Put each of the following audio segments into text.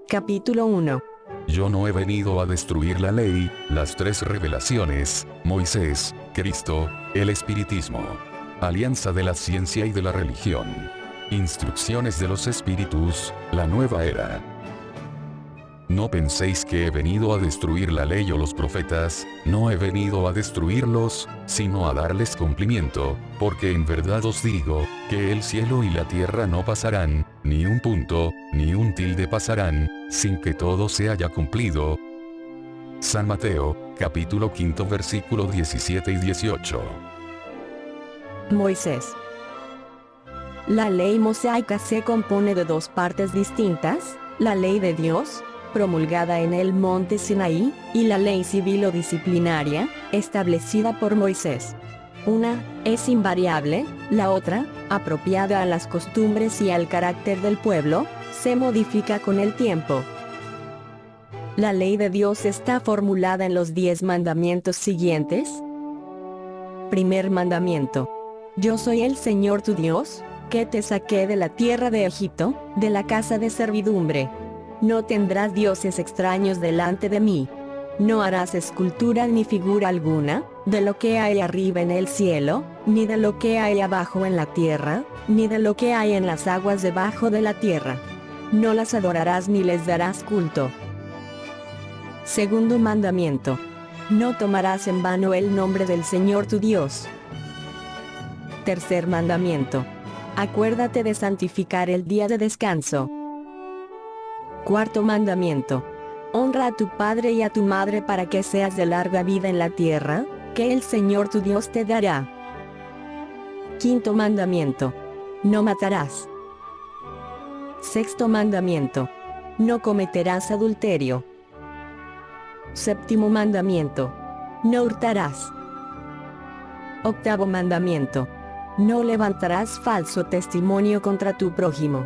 Capítulo 1. Yo no he venido a destruir la ley, las tres revelaciones, Moisés, Cristo, el espiritismo. Alianza de la ciencia y de la religión. Instrucciones de los espíritus, la nueva era. No penséis que he venido a destruir la ley o los profetas, no he venido a destruirlos, sino a darles cumplimiento, porque en verdad os digo, que el cielo y la tierra no pasarán, ni un punto, ni un tilde pasarán, sin que todo se haya cumplido. San Mateo, capítulo 5 versículo 17 y 18. Moisés. La ley mosaica se compone de dos partes distintas, la ley de Dios, promulgada en el monte Sinaí, y la ley civil o disciplinaria, establecida por Moisés. Una es invariable, la otra, apropiada a las costumbres y al carácter del pueblo, se modifica con el tiempo. La ley de Dios está formulada en los 10 mandamientos siguientes. Primer mandamiento. Yo soy el Señor tu Dios, que te saqué de la tierra de Egipto, de la casa de servidumbre. No tendrás dioses extraños delante de mí. No harás escultura ni figura alguna, de lo que hay arriba en el cielo, ni de lo que hay abajo en la tierra, ni de lo que hay en las aguas debajo de la tierra. No las adorarás ni les darás culto. Segundo mandamiento. No tomarás en vano el nombre del Señor tu Dios. Tercer mandamiento. Acuérdate de santificar el día de descanso. Cuarto mandamiento. Honra a tu padre y a tu madre para que seas de larga vida en la tierra, que el Señor tu Dios te dará. Quinto mandamiento. No matarás. Sexto mandamiento. No cometerás adulterio. Séptimo mandamiento. No hurtarás. Octavo mandamiento. No levantarás falso testimonio contra tu prójimo.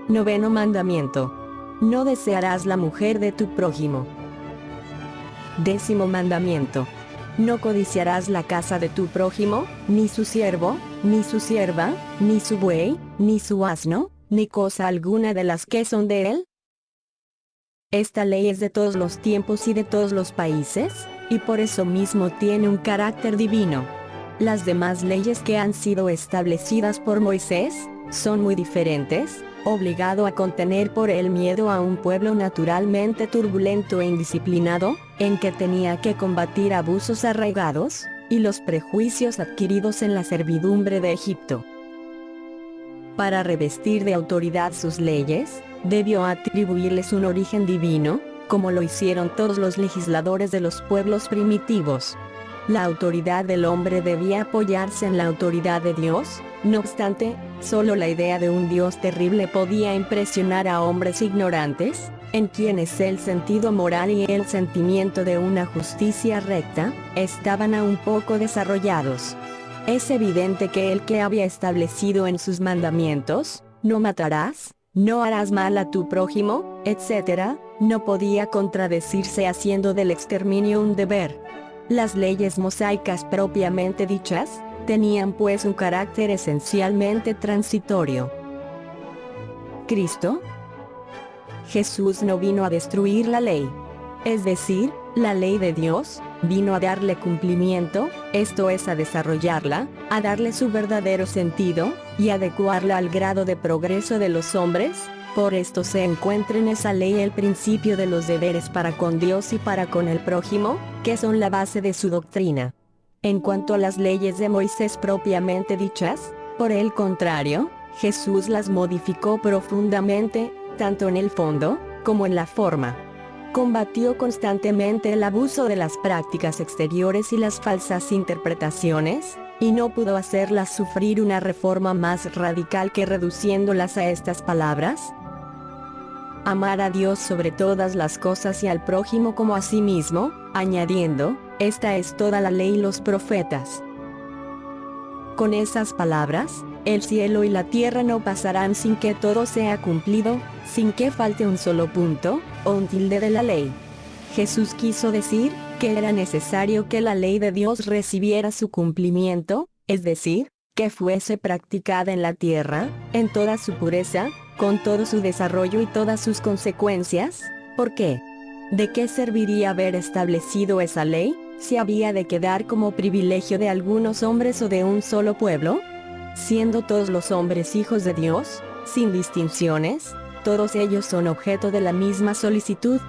Noveno mandamiento. No desearás la mujer de tu prójimo. Décimo mandamiento. No codiciarás la casa de tu prójimo, ni su siervo, ni su sierva, ni su buey, ni su asno, ni cosa alguna de las que son de él. Esta ley es de todos los tiempos y de todos los países, y por eso mismo tiene un carácter divino. Las demás leyes que han sido establecidas por Moisés, son muy diferentes, obligado a contener por el miedo a un pueblo naturalmente turbulento e indisciplinado, en que tenía que combatir abusos arraigados, y los prejuicios adquiridos en la servidumbre de Egipto. Para revestir de autoridad sus leyes, debió atribuirles un origen divino, como lo hicieron todos los legisladores de los pueblos primitivos. La autoridad del hombre debía apoyarse en la autoridad de Dios, no obstante, solo la idea de un Dios terrible podía impresionar a hombres ignorantes, en quienes el sentido moral y el sentimiento de una justicia recta, estaban aún poco desarrollados. Es evidente que el que había establecido en sus mandamientos, no matarás, no harás mal a tu prójimo, etc., no podía contradecirse haciendo del exterminio un deber. Las leyes mosaicas propiamente dichas, tenían pues un carácter esencialmente transitorio. ¿Cristo? Jesús no vino a destruir la ley. Es decir, la ley de Dios, vino a darle cumplimiento, esto es a desarrollarla, a darle su verdadero sentido, y adecuarla al grado de progreso de los hombres. Por esto se encuentra en esa ley el principio de los deberes para con Dios y para con el prójimo, que son la base de su doctrina. En cuanto a las leyes de Moisés propiamente dichas, por el contrario, Jesús las modificó profundamente, tanto en el fondo, como en la forma. Combatió constantemente el abuso de las prácticas exteriores y las falsas interpretaciones, y no pudo hacerlas sufrir una reforma más radical que reduciéndolas a estas palabras: amar a Dios sobre todas las cosas y al prójimo como a sí mismo, añadiendo, esta es toda la ley y los profetas. Con esas palabras, el cielo y la tierra no pasarán sin que todo sea cumplido, sin que falte un solo punto, o un tilde de la ley. Jesús quiso decir, que era necesario que la ley de Dios recibiera su cumplimiento, es decir, que fuese practicada en la tierra, en toda su pureza, con todo su desarrollo y todas sus consecuencias. ¿Por qué? ¿De qué serviría haber establecido esa ley, si había de quedar como privilegio de algunos hombres o de un solo pueblo? Siendo todos los hombres hijos de Dios, sin distinciones, todos ellos son objeto de la misma solicitud.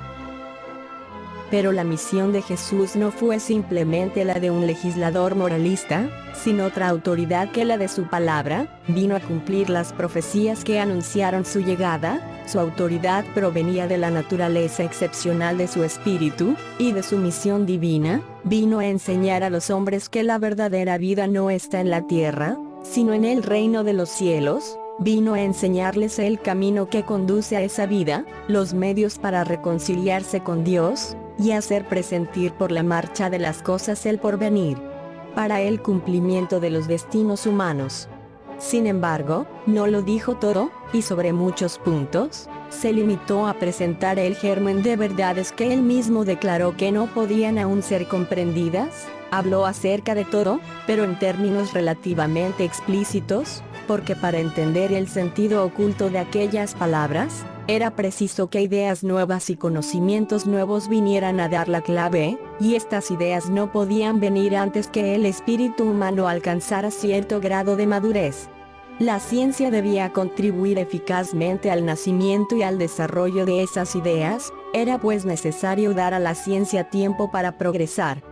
Pero la misión de Jesús no fue simplemente la de un legislador moralista, sino otra autoridad que la de su palabra. Vino a cumplir las profecías que anunciaron su llegada. Su autoridad provenía de la naturaleza excepcional de su espíritu, y de su misión divina. Vino a enseñar a los hombres que la verdadera vida no está en la tierra, sino en el reino de los cielos. Vino a enseñarles el camino que conduce a esa vida, los medios para reconciliarse con Dios, y hacer presentir por la marcha de las cosas el porvenir, para el cumplimiento de los destinos humanos. Sin embargo, no lo dijo todo, y sobre muchos puntos, se limitó a presentar el germen de verdades que él mismo declaró que no podían aún ser comprendidas. Habló acerca de todo, pero en términos relativamente explícitos, porque para entender el sentido oculto de aquellas palabras, era preciso que ideas nuevas y conocimientos nuevos vinieran a dar la clave, y estas ideas no podían venir antes que el espíritu humano alcanzara cierto grado de madurez. La ciencia debía contribuir eficazmente al nacimiento y al desarrollo de esas ideas. Era pues necesario dar a la ciencia tiempo para progresar.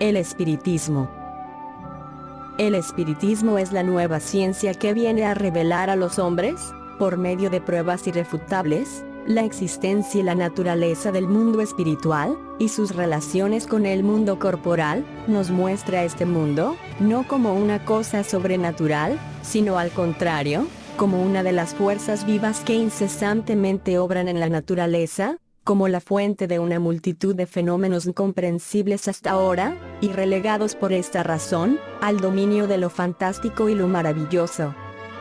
El espiritismo. El espiritismo es la nueva ciencia que viene a revelar a los hombres, por medio de pruebas irrefutables, la existencia y la naturaleza del mundo espiritual, y sus relaciones con el mundo corporal. Nos muestra este mundo, no como una cosa sobrenatural, sino al contrario, como una de las fuerzas vivas que incesantemente obran en la naturaleza, como la fuente de una multitud de fenómenos incomprensibles hasta ahora, y relegados por esta razón, al dominio de lo fantástico y lo maravilloso.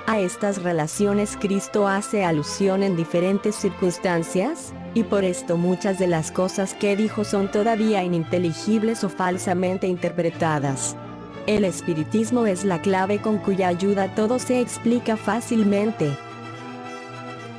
A estas relaciones Cristo hace alusión en diferentes circunstancias, y por esto muchas de las cosas que dijo son todavía ininteligibles o falsamente interpretadas. El espiritismo es la clave con cuya ayuda todo se explica fácilmente.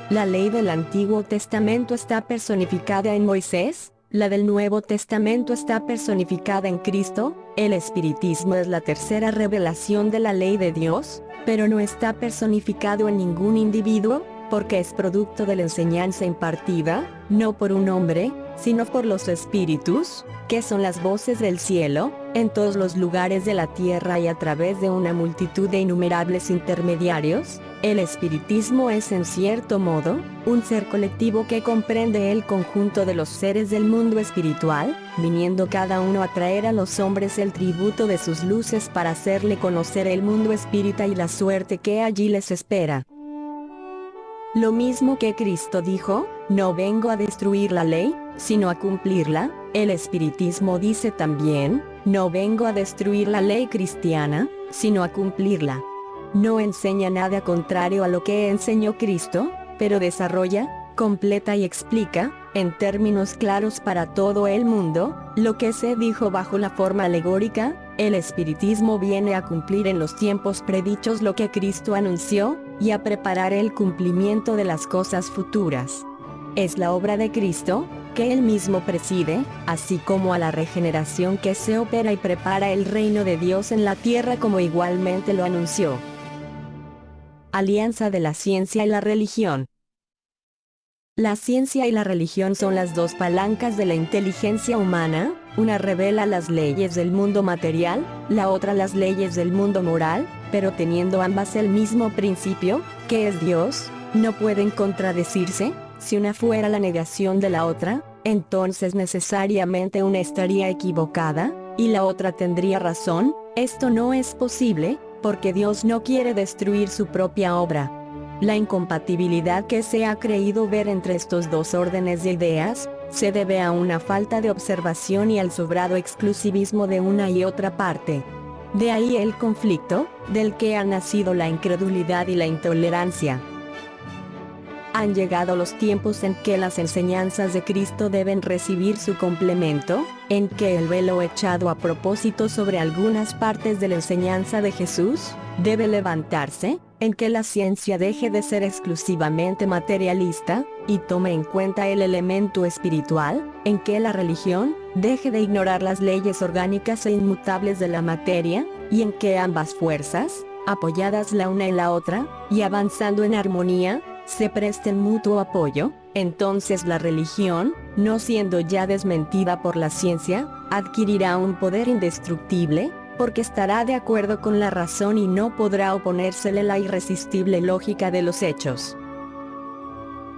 La ley del Antiguo Testamento está personificada en Moisés, la del Nuevo Testamento está personificada en Cristo. El espiritismo es la tercera revelación de la ley de Dios, pero no está personificado en ningún individuo, porque es producto de la enseñanza impartida, no por un hombre, sino por los espíritus, que son las voces del cielo, en todos los lugares de la tierra y a través de una multitud de innumerables intermediarios. El espiritismo es en cierto modo, un ser colectivo que comprende el conjunto de los seres del mundo espiritual, viniendo cada uno a traer a los hombres el tributo de sus luces para hacerle conocer el mundo espírita y la suerte que allí les espera. Lo mismo que Cristo dijo, no vengo a destruir la ley, sino a cumplirla. El espiritismo dice también, no vengo a destruir la ley cristiana, sino a cumplirla. No enseña nada contrario a lo que enseñó Cristo, pero desarrolla, completa y explica, en términos claros para todo el mundo, lo que se dijo bajo la forma alegórica. El espiritismo viene a cumplir en los tiempos predichos lo que Cristo anunció, y a preparar el cumplimiento de las cosas futuras. Es la obra de Cristo, que él mismo preside, así como a la regeneración que se opera y prepara el reino de Dios en la tierra como igualmente lo anunció. Alianza de la ciencia y la religión. La ciencia y la religión son las dos palancas de la inteligencia humana, una revela las leyes del mundo material, la otra las leyes del mundo moral, pero teniendo ambas el mismo principio, que es Dios, no pueden contradecirse. Si una fuera la negación de la otra, entonces necesariamente una estaría equivocada, y la otra tendría razón. Esto no es posible, porque Dios no quiere destruir su propia obra. La incompatibilidad que se ha creído ver entre estos dos órdenes de ideas, se debe a una falta de observación y al sobrado exclusivismo de una y otra parte. De ahí el conflicto, del que han nacido la incredulidad y la intolerancia. Han llegado los tiempos en que las enseñanzas de Cristo deben recibir su complemento, en que el velo echado a propósito sobre algunas partes de la enseñanza de Jesús, debe levantarse, en que la ciencia deje de ser exclusivamente materialista, y tome en cuenta el elemento espiritual, en que la religión deje de ignorar las leyes orgánicas e inmutables de la materia, y en que ambas fuerzas, apoyadas la una en la otra, y avanzando en armonía, se presten mutuo apoyo, entonces la religión, no siendo ya desmentida por la ciencia, adquirirá un poder indestructible, porque estará de acuerdo con la razón y no podrá oponérsele la irresistible lógica de los hechos.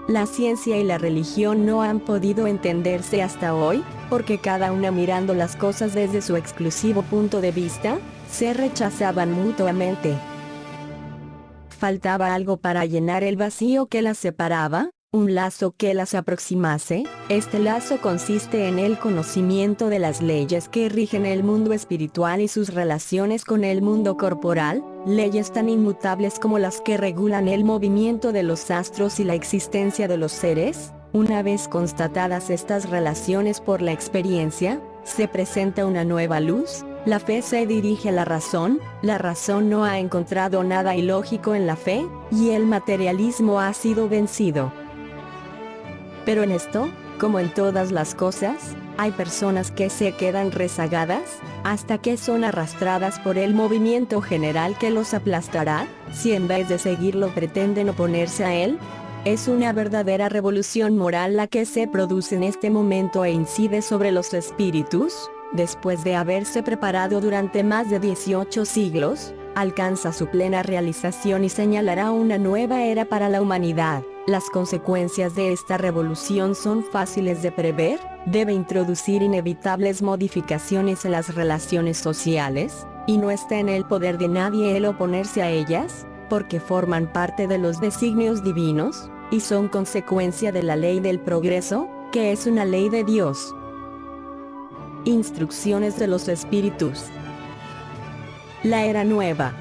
La ciencia y la religión no han podido entenderse hasta hoy, porque cada una mirando las cosas desde su exclusivo punto de vista, se rechazaban mutuamente. Faltaba algo para llenar el vacío que las separaba, un lazo que las aproximase. Este lazo consiste en el conocimiento de las leyes que rigen el mundo espiritual y sus relaciones con el mundo corporal, leyes tan inmutables como las que regulan el movimiento de los astros y la existencia de los seres. Una vez constatadas estas relaciones por la experiencia, se presenta una nueva luz. La fe se dirige a la razón no ha encontrado nada ilógico en la fe, y el materialismo ha sido vencido. Pero en esto, como en todas las cosas, hay personas que se quedan rezagadas, hasta que son arrastradas por el movimiento general que los aplastará, si en vez de seguirlo pretenden oponerse a él. Es una verdadera revolución moral la que se produce en este momento e incide sobre los espíritus. Después de haberse preparado durante más de 18 siglos, alcanza su plena realización y señalará una nueva era para la humanidad. Las consecuencias de esta revolución son fáciles de prever, debe introducir inevitables modificaciones en las relaciones sociales, y no está en el poder de nadie el oponerse a ellas, porque forman parte de los designios divinos, y son consecuencia de la ley del progreso, que es una ley de Dios. Instrucciones de los espíritus. La era nueva.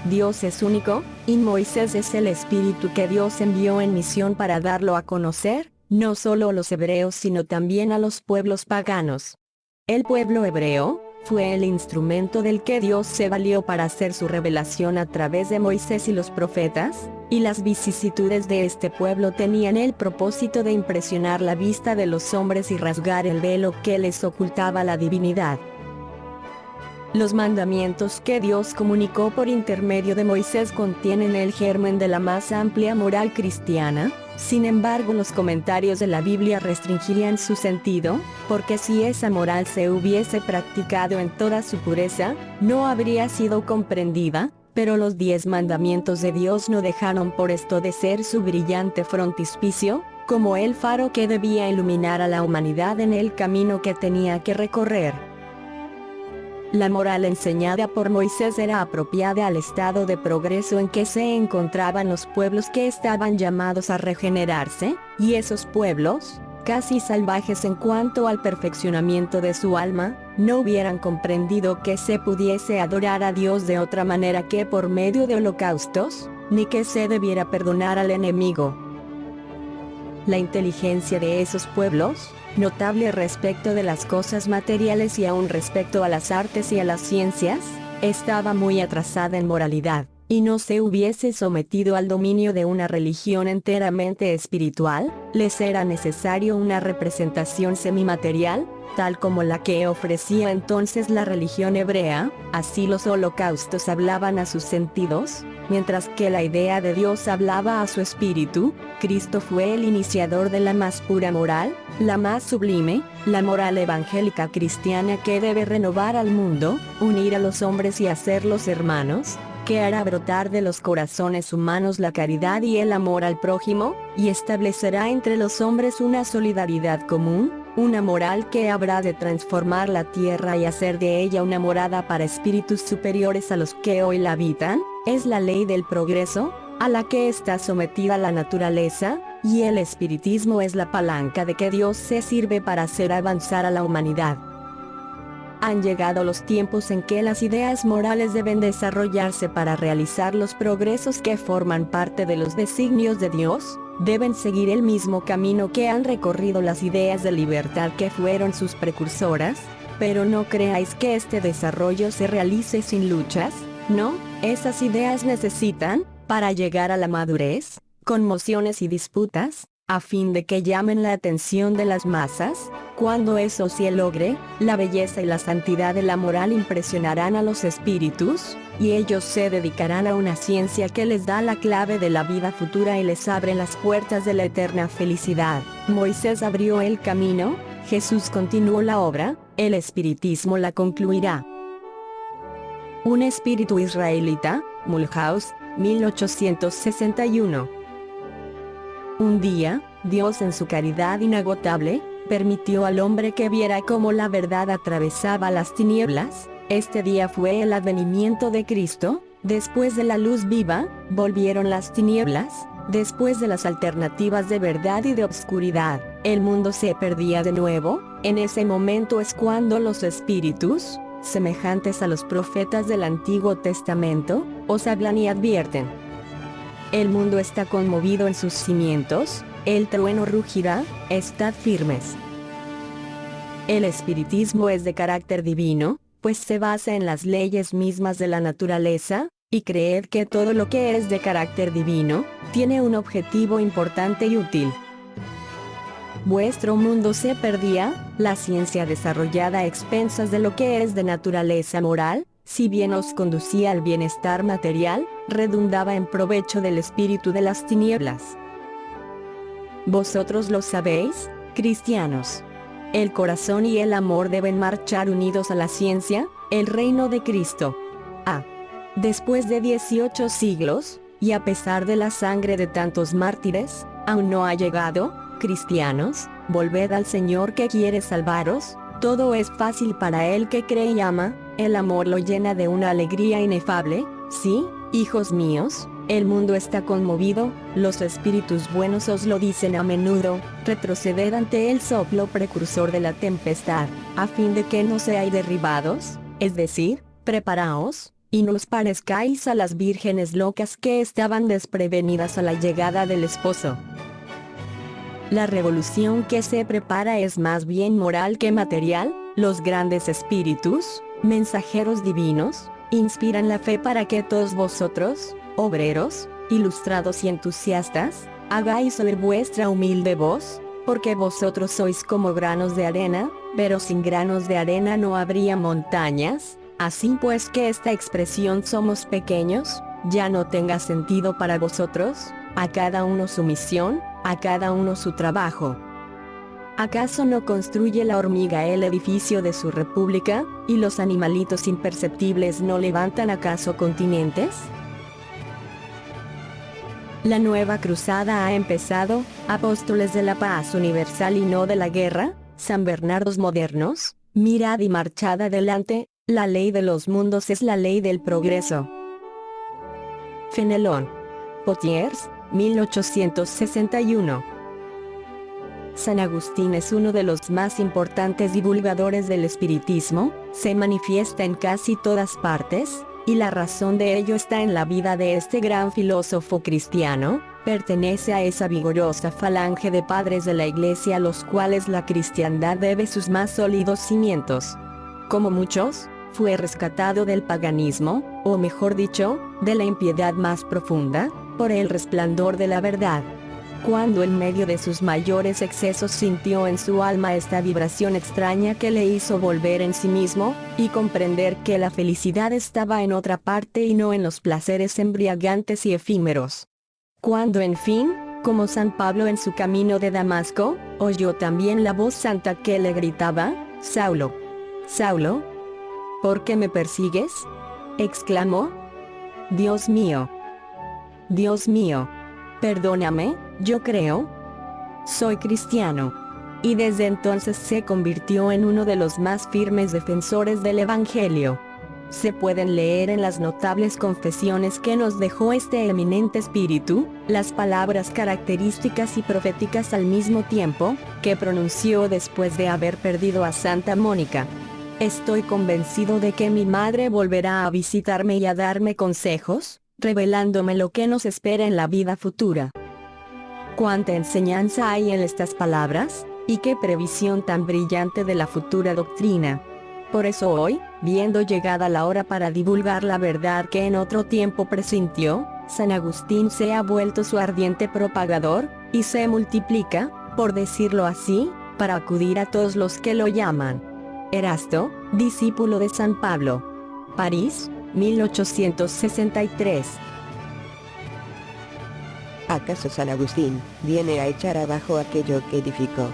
Dios es único, y Moisés es el espíritu que Dios envió en misión para darlo a conocer, no solo a los hebreos sino también a los pueblos paganos. El pueblo hebreo fue el instrumento del que Dios se valió para hacer su revelación a través de Moisés y los profetas, y las vicisitudes de este pueblo tenían el propósito de impresionar la vista de los hombres y rasgar el velo que les ocultaba la divinidad. Los mandamientos que Dios comunicó por intermedio de Moisés contienen el germen de la más amplia moral cristiana. Sin embargo, los comentarios de la Biblia restringirían su sentido, porque si esa moral se hubiese practicado en toda su pureza, no habría sido comprendida, pero los 10 mandamientos de Dios no dejaron por esto de ser su brillante frontispicio, como el faro que debía iluminar a la humanidad en el camino que tenía que recorrer. La moral enseñada por Moisés era apropiada al estado de progreso en que se encontraban los pueblos que estaban llamados a regenerarse, y esos pueblos, casi salvajes en cuanto al perfeccionamiento de su alma, no hubieran comprendido que se pudiese adorar a Dios de otra manera que por medio de holocaustos, ni que se debiera perdonar al enemigo. La inteligencia de esos pueblos, notable respecto de las cosas materiales y aún respecto a las artes y a las ciencias, estaba muy atrasada en moralidad, y no se hubiese sometido al dominio de una religión enteramente espiritual. Les era necesario una representación semimaterial, tal como la que ofrecía entonces la religión hebrea. Así los holocaustos hablaban a sus sentidos, mientras que la idea de Dios hablaba a su espíritu. Cristo fue el iniciador de la más pura moral, la más sublime, la moral evangélica cristiana que debe renovar al mundo, unir a los hombres y hacerlos hermanos, que hará brotar de los corazones humanos la caridad y el amor al prójimo, y establecerá entre los hombres una solidaridad común, una moral que habrá de transformar la tierra y hacer de ella una morada para espíritus superiores a los que hoy la habitan. Es la ley del progreso, a la que está sometida la naturaleza, y el espiritismo es la palanca de que Dios se sirve para hacer avanzar a la humanidad. Han llegado los tiempos en que las ideas morales deben desarrollarse para realizar los progresos que forman parte de los designios de Dios. Deben seguir el mismo camino que han recorrido las ideas de libertad que fueron sus precursoras, pero no creáis que este desarrollo se realice sin luchas. No, esas ideas necesitan, para llegar a la madurez, conmociones y disputas, a fin de que llamen la atención de las masas. Cuando eso se logre, la belleza y la santidad de la moral impresionarán a los espíritus, y ellos se dedicarán a una ciencia que les da la clave de la vida futura y les abre las puertas de la eterna felicidad. Moisés abrió el camino, Jesús continuó la obra, el espiritismo la concluirá. Un espíritu israelita, Mulhouse, 1861. Un día, Dios en su caridad inagotable, permitió al hombre que viera cómo la verdad atravesaba las tinieblas. Este día fue el advenimiento de Cristo. Después de la luz viva, volvieron las tinieblas. Después de las alternativas de verdad y de obscuridad, el mundo se perdía de nuevo. En ese momento es cuando los espíritus, semejantes a los profetas del Antiguo Testamento, os hablan y advierten. El mundo está conmovido en sus cimientos, el trueno rugirá, estad firmes. El espiritismo es de carácter divino, pues se basa en las leyes mismas de la naturaleza, y creed que todo lo que es de carácter divino, tiene un objetivo importante y útil. Vuestro mundo se perdía, la ciencia desarrollada a expensas de lo que es de naturaleza moral, si bien os conducía al bienestar material, redundaba en provecho del espíritu de las tinieblas. Vosotros lo sabéis, cristianos. El corazón y el amor deben marchar unidos a la ciencia, el reino de Cristo. Después de 18 siglos, y a pesar de la sangre de tantos mártires, aún no ha llegado. Cristianos, volved al Señor que quiere salvaros. Todo es fácil para el que cree y ama, el amor lo llena de una alegría inefable. Sí, hijos míos, el mundo está conmovido, los espíritus buenos os lo dicen a menudo, retroceded ante el soplo precursor de la tempestad, a fin de que no seáis derribados, es decir, preparaos, y no os parezcáis a las vírgenes locas que estaban desprevenidas a la llegada del esposo. La revolución que se prepara es más bien moral que material. Los grandes espíritus, mensajeros divinos, inspiran la fe para que todos vosotros, obreros, ilustrados y entusiastas, hagáis oír vuestra humilde voz, porque vosotros sois como granos de arena, pero sin granos de arena no habría montañas. Así pues que esta expresión somos pequeños, ya no tenga sentido para vosotros, a cada uno su misión, a cada uno su trabajo. ¿Acaso no construye la hormiga el edificio de su república, y los animalitos imperceptibles no levantan acaso continentes? La nueva cruzada ha empezado, apóstoles de la paz universal y no de la guerra, San Bernardos modernos, mirad y marchad adelante, la ley de los mundos es la ley del progreso. Fenelón. Potiers, 1861. San Agustín es uno de los más importantes divulgadores del espiritismo, se manifiesta en casi todas partes, y la razón de ello está en la vida de este gran filósofo cristiano. Pertenece a esa vigorosa falange de padres de la Iglesia a los cuales la cristiandad debe sus más sólidos cimientos. Como muchos, fue rescatado del paganismo, o mejor dicho, de la impiedad más profunda, por el resplandor de la verdad. Cuando en medio de sus mayores excesos sintió en su alma esta vibración extraña que le hizo volver en sí mismo, y comprender que la felicidad estaba en otra parte y no en los placeres embriagantes y efímeros. Cuando en fin, como San Pablo en su camino de Damasco, oyó también la voz santa que le gritaba, «Saulo, Saulo, ¿por qué me persigues?», exclamó, Dios mío, perdóname, yo creo, soy cristiano». Y desde entonces se convirtió en uno de los más firmes defensores del Evangelio. Se pueden leer en las notables confesiones que nos dejó este eminente espíritu, las palabras características y proféticas al mismo tiempo, que pronunció después de haber perdido a Santa Mónica. Estoy convencido de que mi madre volverá a visitarme y a darme consejos, revelándome lo que nos espera en la vida futura. Cuánta enseñanza hay en estas palabras, y qué previsión tan brillante de la futura doctrina. Por eso hoy, viendo llegada la hora para divulgar la verdad que en otro tiempo presintió, San Agustín se ha vuelto su ardiente propagador, y se multiplica, por decirlo así, para acudir a todos los que lo llaman. Erasto, discípulo de San Pablo. París, 1863. ¿Acaso San Agustín viene a echar abajo aquello que edificó?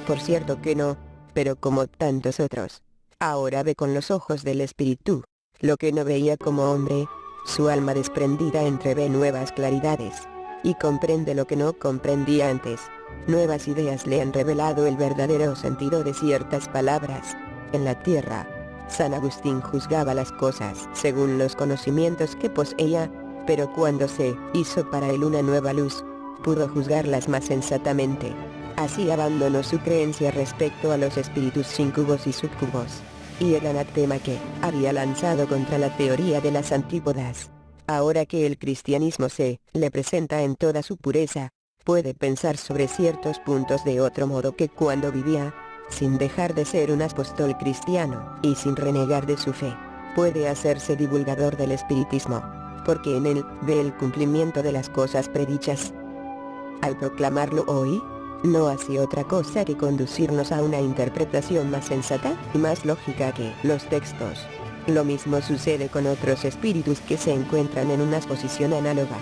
Por cierto que no, pero como tantos otros, ahora ve con los ojos del espíritu, lo que no veía como hombre, su alma desprendida entrevé nuevas claridades, y comprende lo que no comprendía antes. Nuevas ideas le han revelado el verdadero sentido de ciertas palabras. En la tierra, San Agustín juzgaba las cosas según los conocimientos que poseía, pero cuando se hizo para él una nueva luz, pudo juzgarlas más sensatamente. Así abandonó su creencia respecto a los espíritus incubos y subcubos, y el anatema que había lanzado contra la teoría de las antípodas. Ahora que el cristianismo se le presenta en toda su pureza, puede pensar sobre ciertos puntos de otro modo que cuando vivía, sin dejar de ser un apóstol cristiano, y sin renegar de su fe. Puede hacerse divulgador del espiritismo, porque en él ve el cumplimiento de las cosas predichas. Al proclamarlo hoy, no hace otra cosa que conducirnos a una interpretación más sensata y más lógica que los textos. Lo mismo sucede con otros espíritus que se encuentran en una posición análoga.